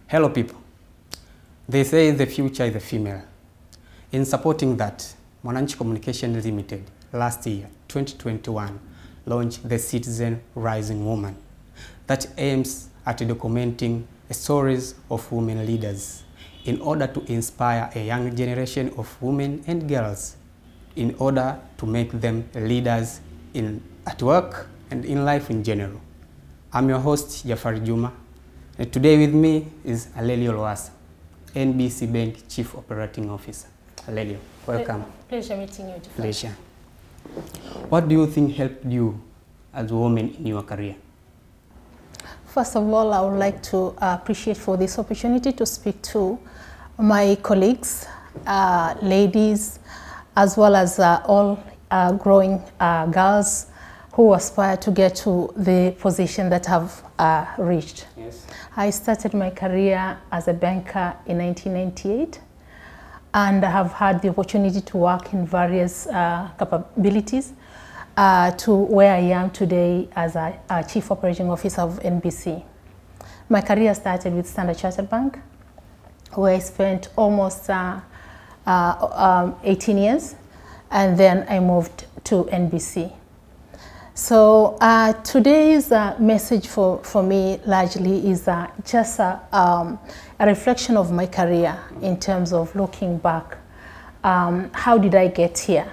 Hello people. They say the future is the female. In supporting that, Mwananchi Communication Limited last year, 2021, launched the Citizen Rising Woman that aims at documenting stories of women leaders in order to inspire a young generation of women and girls in order to make them leaders at work and in life in general. I'm your host, Jafari Juma, and today with me is Alelio Lowassa, NBC Bank Chief Operating Officer. Alelio, welcome. Pleasure meeting you, Jafari. Pleasure. What do you think helped you as a woman in your career? First of all, I would like to appreciate for this opportunity to speak to my colleagues, ladies, as well as all growing girls who aspire to get to the position that I've reached. Yes. I started my career as a banker in 1998, and I have had the opportunity to work in various capabilities to where I am today as a Chief Operating Officer of NBC. My career started with Standard Chartered Bank, where I spent almost 18 years, and then I moved to NBC. So today's message for me largely is just a reflection of my career in terms of looking back. How did I get here?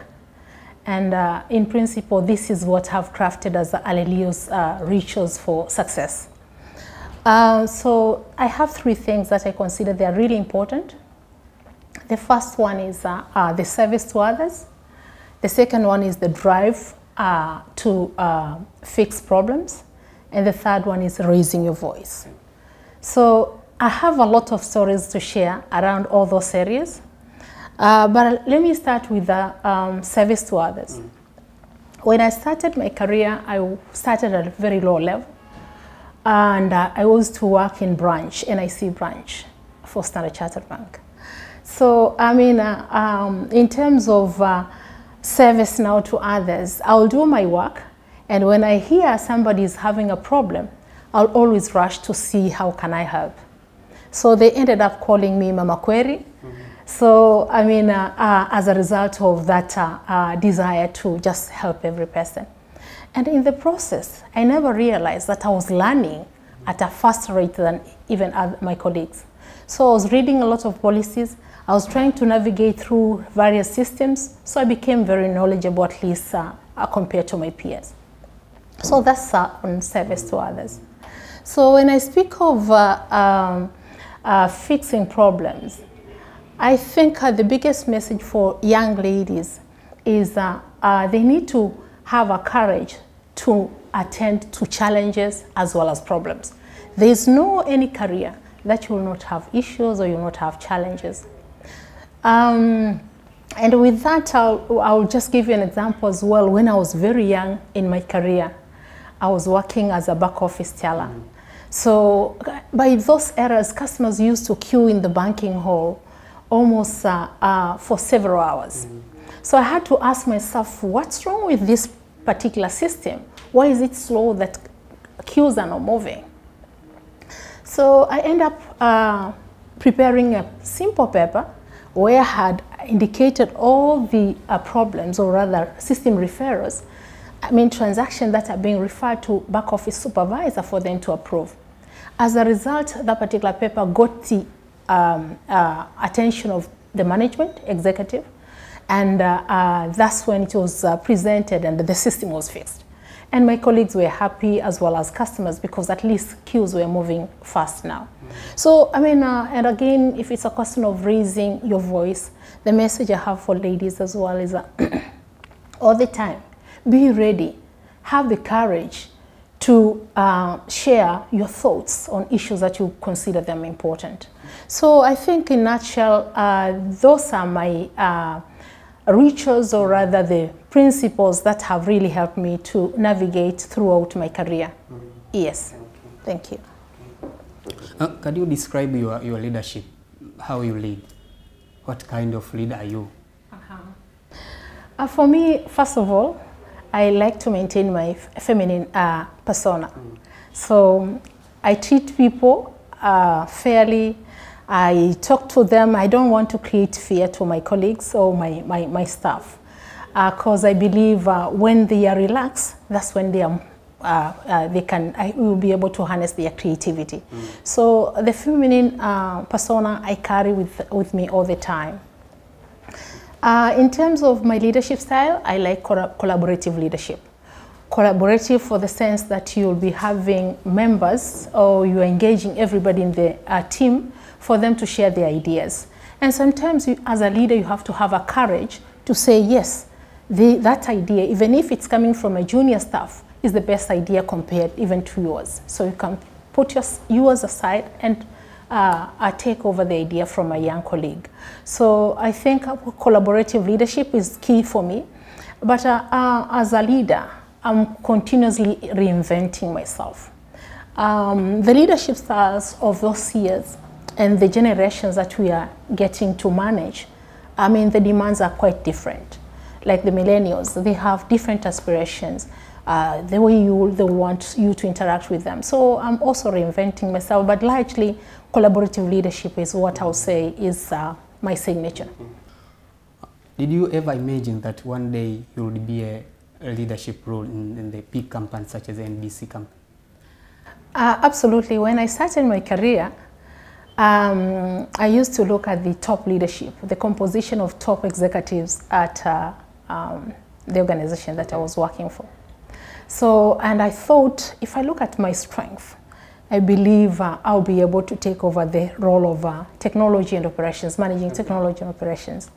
And in principle, this is what I've crafted as Alelio's rituals for success. So I have three things that I consider they are really important. The first one is the service to others. The second one is the drive to fix problems. And the third one is raising your voice. So I have a lot of stories to share around all those areas. But let me start with service to others. When I started my career, I started at a very low level. And I was to work in branch, NIC branch for Standard Chartered Bank. So, I mean, in terms of service now to others, I'll do my work, and when I hear somebody is having a problem, I'll always rush to see how can I help. So they ended up calling me Mama Query. So, I mean, as a result of that desire to just help every person. And in the process, I never realized that I was learning at a faster rate than even my colleagues. So I was reading a lot of policies. I was trying to navigate through various systems, so I became very knowledgeable, at least compared to my peers. So that's on service to others. So when I speak of fixing problems, I think the biggest message for young ladies is they need to have a courage to attend to challenges as well as problems. There is no any career that you will not have issues or you will not have challenges. And with that, I'll just give you an example as well. When I was very young in my career, I was working as a back office teller. So by those eras, customers used to queue in the banking hall almost for several hours. So I had to ask myself, what's wrong with this particular system? Why is it slow that queues are not moving? So I end up preparing a simple paper where I had indicated all the problems, or rather system referrals, I mean transactions that are being referred to back office supervisor for them to approve. As a result, that particular paper got the attention of the management executive, and that's when it was presented and the system was fixed. And my colleagues were happy as well as customers, because at least queues were moving fast now. So, I mean, and again, if it's a question of raising your voice, the message I have for ladies as well is all the time, be ready, have the courage to share your thoughts on issues that you consider them important. So I think in a nutshell, those are my rituals, or rather the principles that have really helped me to navigate throughout my career. Yes, thank you. Can you describe your leadership, how you lead? What kind of leader are you? For me, first of all, I like to maintain my feminine persona. So I treat people fairly. I talk to them. I don't want to create fear to my colleagues or my staff, because I believe when they are relaxed, that's when they are will be able to harness their creativity. So the feminine persona I carry with me all the time. In terms of my leadership style, I like collaborative leadership. Collaborative for the sense that you'll be having members, or you're engaging everybody in the team for them to share their ideas. And sometimes as a leader, you have to have a courage to say, yes, that idea, even if it's coming from a junior staff, is the best idea compared even to yours. So you can put yours aside and take over the idea from a young colleague. So I think collaborative leadership is key for me. But as a leader, I'm continuously reinventing myself. The leadership styles of those years and the generations that we are getting to manage, I mean, the demands are quite different. Like the millennials, they have different aspirations, the way they want you to interact with them. So I'm also reinventing myself, but largely collaborative leadership is what I'll say is my signature. Did you ever imagine that one day you would be a leadership role in the big companies such as the NBC company? Absolutely. When I started my career, I used to look at the top leadership, the composition of top executives at the organization that I was working for. So, and I thought, if I look at my strength, I believe I'll be able to take over the role of technology and operations, managing technology and operations.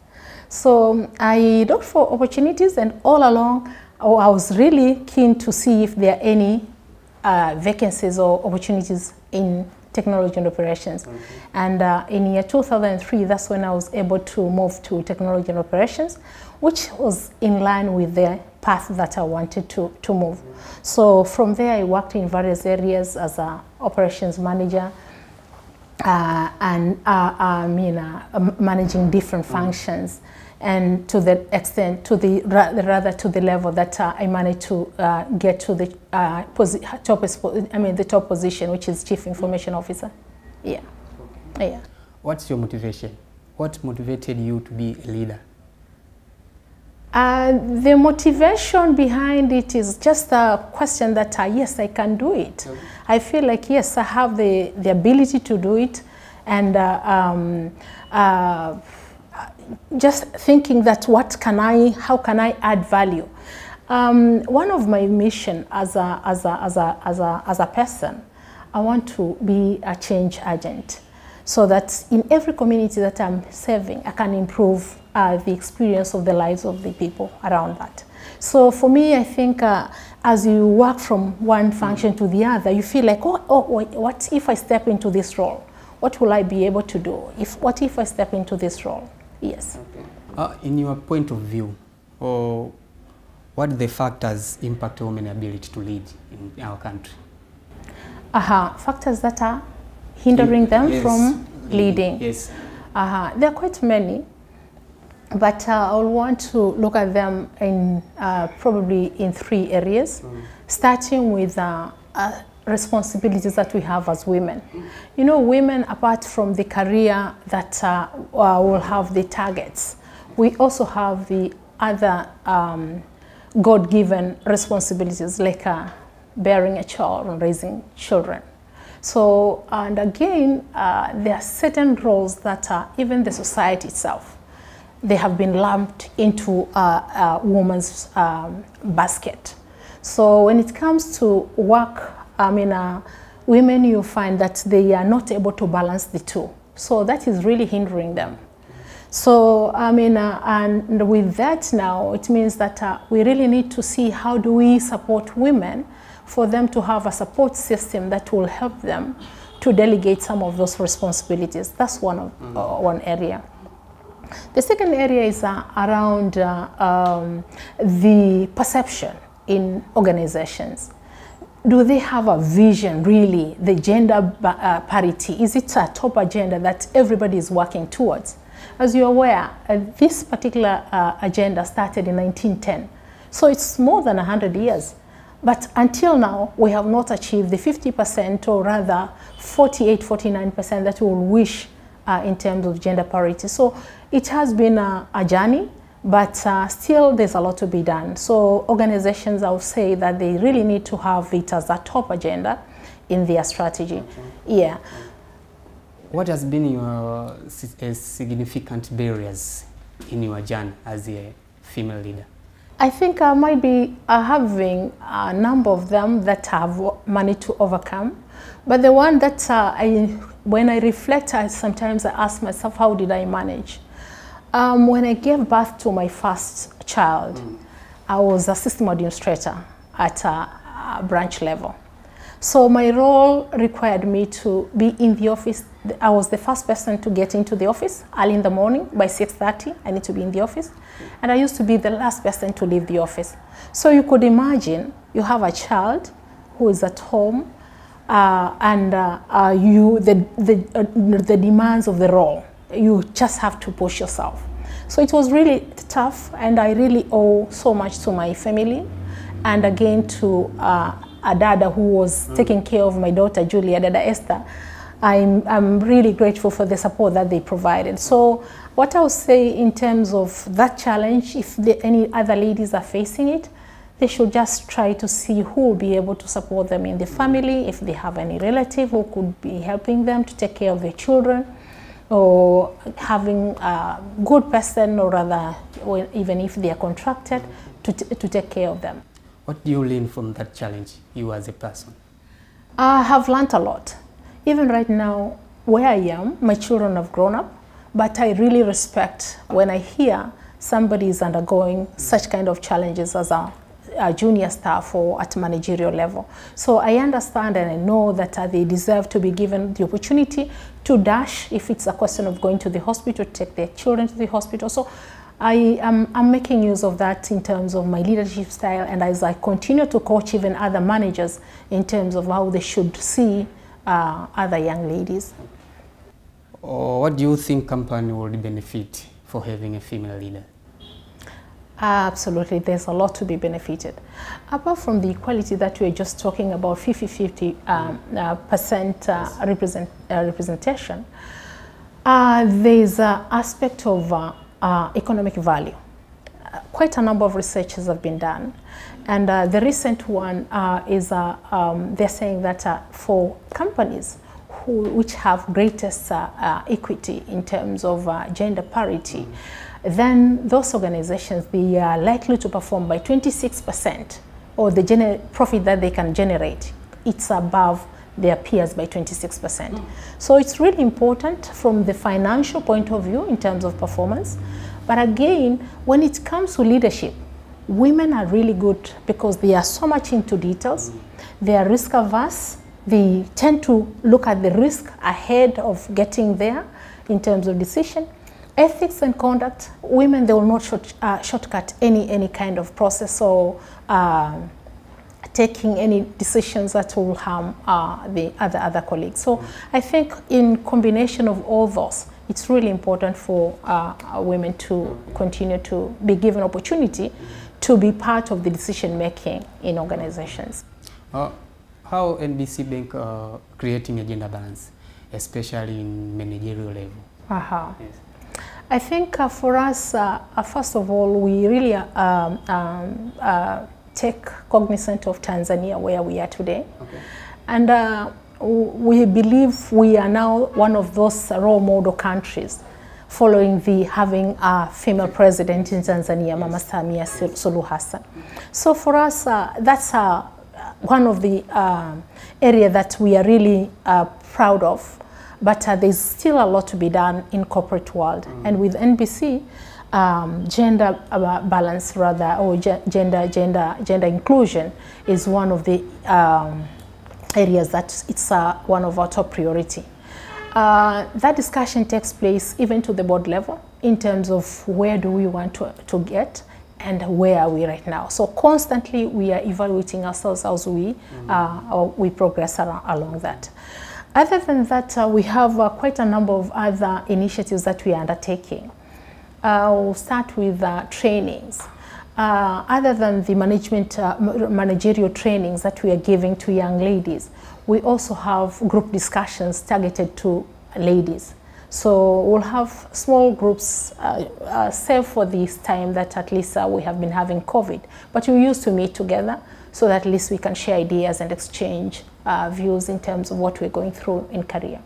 So I looked for opportunities, and all along, I was really keen to see if there are any vacancies or opportunities in technology and operations. And in year 2003, that's when I was able to move to technology and operations, which was in line with the path that I wanted to move. So from there, I worked in various areas as an operations manager, and managing different functions, and to the extent, to the level that I managed to get to the top position, which is Chief Information Officer. Yeah. Okay. Yeah. What's your motivation? What motivated you to be a leader? The motivation behind it is just a question that, yes, I can do it. Okay. I feel like, yes, I have the ability to do it, and just thinking that how can I add value? One of my mission as a person, I want to be a change agent, so that in every community that I'm serving, I can improve the experience of the lives of the people around that. So for me, I think as you work from one function to the other, you feel like, what if I step into this role? What will I be able to do? What if I step into this role? Yes. Okay. In your point of view, what are the factors impact women's ability to lead in our country? Factors that are hindering them from leading. Yes. There are quite many, but I'll want to look at them in probably in 3 areas, starting with responsibilities that we have as women. You know, women, apart from the career that will have the targets, we also have the other God-given responsibilities, like bearing a child and raising children. So, and again, there are certain roles that even the society itself, they have been lumped into a woman's basket. So when it comes to work, women, you find that they are not able to balance the two. So that is really hindering them. So, and with that now, it means that we really need to see how do we support women for them to have a support system that will help them to delegate some of those responsibilities. That's one area. The second area is around the perception in organizations. Do they have a vision, really, the gender parity? Is it a top agenda that everybody is working towards? As you're aware, this particular agenda started in 1910. So it's more than 100 years. But until now, we have not achieved the 50% or rather 48, 49% that we will wish in terms of gender parity. So it has been a journey, but still there's a lot to be done. So organizations, I would say that they really need to have it as a top agenda in their strategy. Okay. Yeah. What has been your significant barriers in your journey as a female leader? I think I might be having a number of them that I've managed to overcome. But the one that when I reflect, sometimes I ask myself, how did I manage? When I gave birth to my first child, I was a system administrator at a branch level. So my role required me to be in the office. I was the first person to get into the office early in the morning. By 6:30, I need to be in the office. And I used to be the last person to leave the office. So you could imagine you have a child who is at home and the demands of the role. You just have to push yourself. So it was really tough, and I really owe so much to my family, and again to a dada who was taking care of my daughter Julia, Dada Esther. I'm really grateful for the support that they provided. So what I would say in terms of that challenge, if any other ladies are facing it, they should just try to see who will be able to support them in the family, if they have any relative who could be helping them to take care of their children, or having a good person, or rather, even if they are contracted, to take care of them. What do you learn from that challenge, you as a person? I have learned a lot. Even right now, where I am, my children have grown up, but I really respect when I hear somebody is undergoing such kind of challenges as a junior staff or at managerial level. So I understand and I know that they deserve to be given the opportunity to dash if it's a question of going to the hospital, to take their children to the hospital. So I'm making use of that in terms of my leadership style, and as I continue to coach even other managers in terms of how they should see other young ladies. What do you think company would benefit for having a female leader? Absolutely, there's a lot to be benefited. Apart from the equality that we're just talking about, 50-50% representation, there's an aspect of economic value. Quite a number of researches have been done, and the recent one is they're saying that for companies which have greatest equity in terms of gender parity, then those organizations, they are likely to perform by 26%, or the profit that they can generate, it's above their peers by 26%. So it's really important from the financial point of view in terms of performance. But again, when it comes to leadership, women are really good because they are so much into details. They are risk averse. They tend to look at the risk ahead of getting there in terms of decision. Ethics and conduct, women, they will not shortcut any kind of process or taking any decisions that will harm the other colleagues. So I think in combination of all those, it's really important for women to continue to be given opportunity to be part of the decision making in organizations. How NBC Bank creating a gender balance, especially in managerial level? Yes. I think for us, first of all, we really take cognizant of Tanzania, where we are today. Okay. And we believe we are now one of those role model countries following having a female president in Tanzania, Mama Samia Suluhu Hassan. So for us, that's one of the area that we are really proud of. But there's still a lot to be done in corporate world. And with NBC, gender balance rather, or gender inclusion is one of the areas that it's one of our top priority. That discussion takes place even to the board level in terms of where do we want to get and where are we right now. So constantly we are evaluating ourselves as we progress along that. Other than that, we have quite a number of other initiatives that we are undertaking. We'll start with trainings. other than the managerial trainings that we are giving to young ladies, we also have group discussions targeted to ladies. So we'll have small groups, save for this time that at least we have been having COVID. But we used to meet together so that at least we can share ideas and exchange views in terms of what we're going through in career.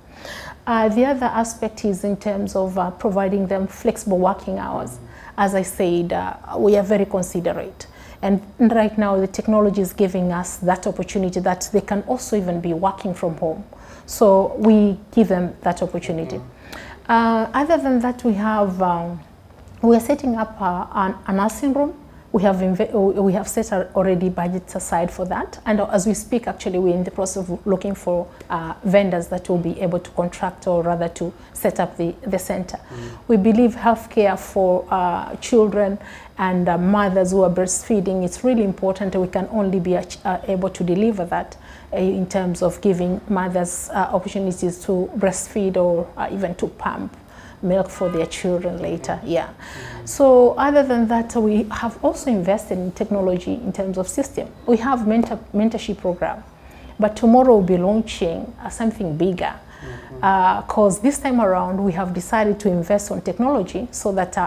The other aspect is in terms of providing them flexible working hours. As I said, we are very considerate. And right now the technology is giving us that opportunity that they can also even be working from home. So we give them that opportunity. Other than that, we are setting up a nursing room. We have set already budgets aside for that, and as we speak, actually, we're in the process of looking for vendors that will be able to contract, or rather to set up the center. We believe healthcare for children and mothers who are breastfeeding, it's really important. We can only be able to deliver that in terms of giving mothers opportunities to breastfeed or even to pump milk for their children later. Yeah. So other than that, we have also invested in technology in terms of system. We have mentorship program, but tomorrow we'll be launching something bigger, because this time around we have decided to invest on technology so that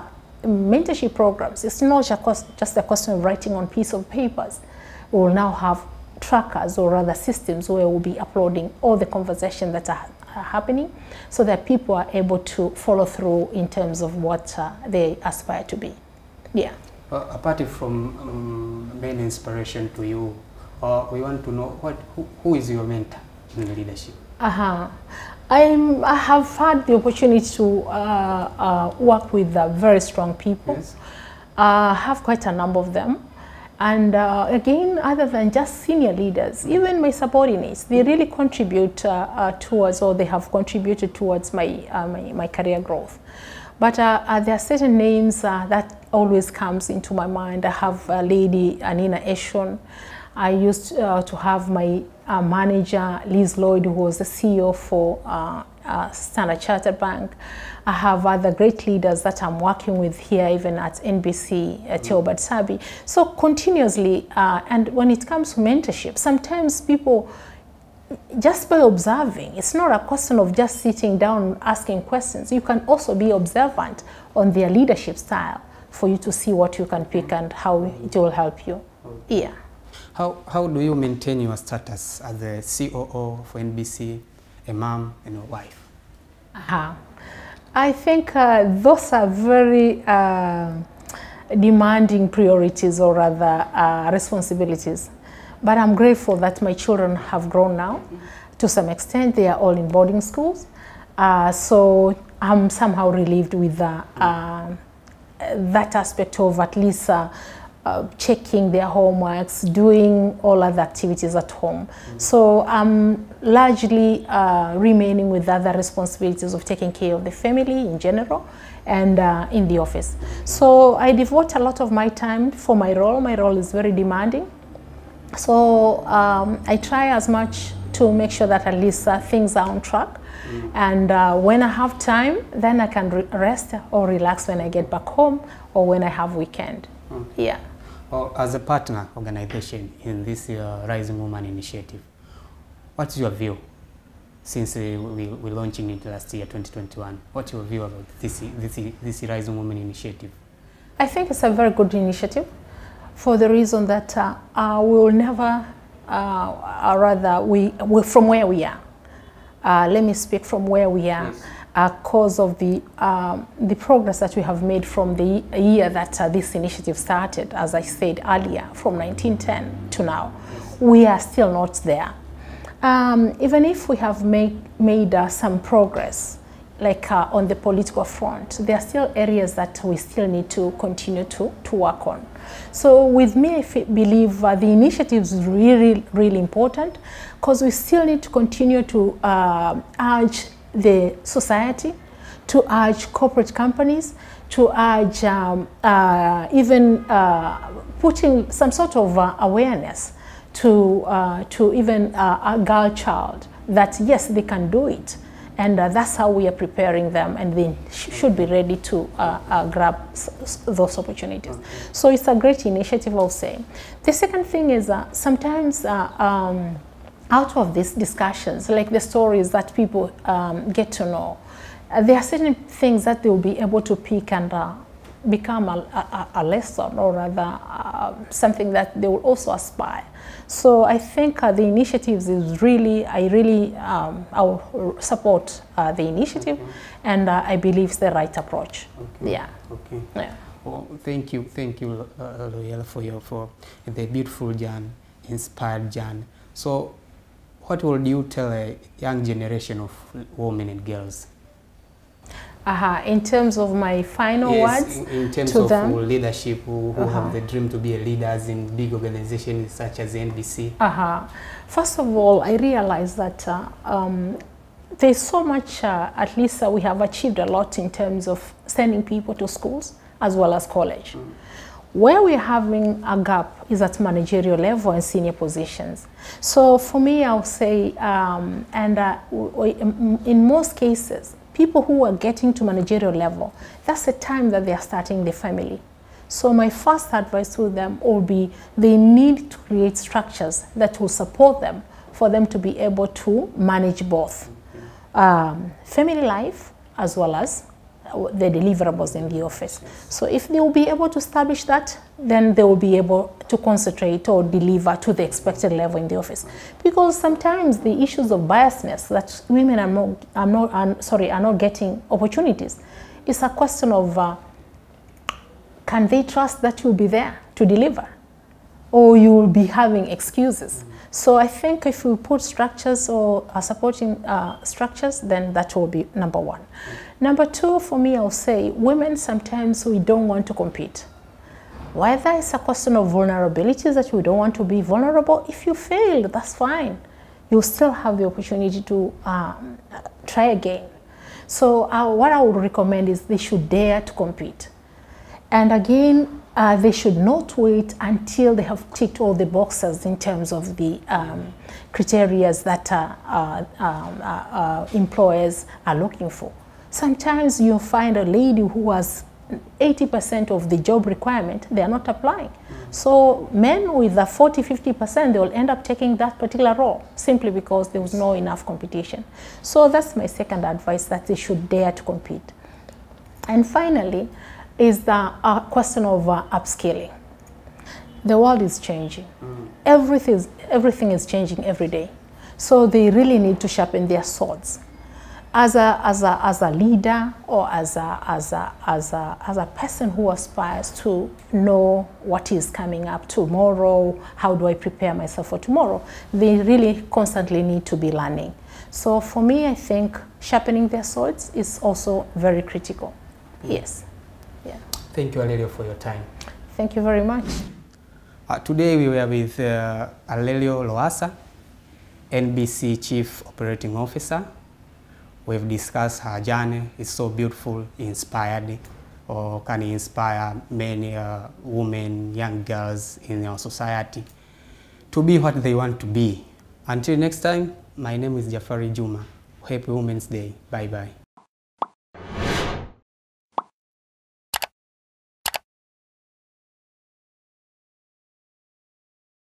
mentorship programs, it's not just a question of writing on piece of papers. We will now have trackers or other systems where we'll be uploading all the conversations that are happening, so that people are able to follow through in terms of what they aspire to be. Yeah. Apart from main inspiration to you, we want to know who is your mentor in leadership? I have had the opportunity to work with very strong people. Yes. I have quite a number of them. And again, other than just senior leaders, even my subordinates, they really contribute towards, or they have contributed towards my career growth. But there are certain names that always comes into my mind. I have Lady Anina Eshon. I used to have my manager, Liz Lloyd, who was the CEO for Standard Chartered Bank. I have other great leaders that I'm working with here, even at NBC, Theobald Sabi. So continuously, and when it comes to mentorship, sometimes people, just by observing, it's not a question of just sitting down asking questions. You can also be observant on their leadership style for you to see what you can pick and how it will help you. Yeah. How do you maintain your status as the COO for NBC, a mom and a wife? I think those are very demanding priorities, or rather responsibilities. But I'm grateful that my children have grown now. To some extent, they are all in boarding schools. So I'm somehow relieved with that aspect of at least checking their homeworks, doing all other activities at home. So I'm largely remaining with other responsibilities of taking care of the family in general and in the office. So I devote a lot of my time for my role. My role is very demanding. So I try as much to make sure that at least things are on track. And when I have time, then I can rest or relax when I get back home or when I have weekend. Yeah. Well, as a partner organization in this Rising Woman Initiative, what's your view since we're launching it last year, 2021? What's your view about this Rising Woman Initiative? I think it's a very good initiative for the reason that we will never, from where we are. Let me speak from where we are. Yes. Cause of the progress that we have made from the year that this initiative started, as I said earlier, from 1910 to now, we are still not there. Even if we have made some progress, like on the political front, there are still areas that we still need to continue to work on. So with me, I believe the initiative is really, really important, because we still need to continue to urge the society, to urge corporate companies, to urge even putting some sort of awareness to even a girl child that yes, they can do it. And that's how we are preparing them, and they should be ready to grab those opportunities. Okay. So it's a great initiative, I'll say. The second thing is sometimes out of these discussions, like the stories that people get to know, there are certain things that they will be able to pick and become a lesson, or rather something that they will also aspire. So I think the initiatives is really, I will support the initiative, okay. And I believe it's the right approach. Okay. Yeah. Okay. Yeah. Well, thank you, Lowassa, for the beautiful journey, inspired journey. So, what would you tell a young generation of women and girls? In terms of my final words in terms to of them, leadership, who have the dream to be leaders in big organizations such as NBC. First of all, I realize that there's so much, at least we have achieved a lot in terms of sending people to schools as well as college. Where we're having a gap is at managerial level and senior positions. So for me, I'll say, in most cases, people who are getting to managerial level, that's the time that they are starting the family. So my first advice to them will be they need to create structures that will support them for them to be able to manage both family life as well as the deliverables in the office. So if they will be able to establish that, then they will be able to concentrate or deliver to the expected level in the office. Because sometimes the issues of biasness that women are not getting opportunities, it's a question of can they trust that you'll be there to deliver, or you will be having excuses. So I think if we put structures or supporting structures, then that will be number one. Number two, for me, I'll say women sometimes we don't want to compete. Whether it's a question of vulnerabilities that we don't want to be vulnerable, if you fail, that's fine. You still have the opportunity to try again. So what I would recommend is they should dare to compete. And again, they should not wait until they have ticked all the boxes in terms of the criteria that employers are looking for. Sometimes you'll find a lady who has 80% of the job requirement, they are not applying. So men with a 40–50%, they will end up taking that particular role simply because there was no enough competition. So that's my second advice, that they should dare to compete. And finally, is the question of upskilling. The world is changing. Everything is changing every day. So they really need to sharpen their swords. As a leader, or as a person who aspires to know what is coming up tomorrow, how do I prepare myself for tomorrow, they really constantly need to be learning. So for me, I think sharpening their swords is also very critical. Yes. Yeah. Thank you, Alelio, for your time. Thank you very much. Today we were with Alelio Lowassa, NBC Chief Operating Officer. We've discussed her journey. It's so beautiful, inspired, or can inspire many women, young girls in our society to be what they want to be. Until next time, my name is Jafari Juma. Happy Women's Day. Bye-bye.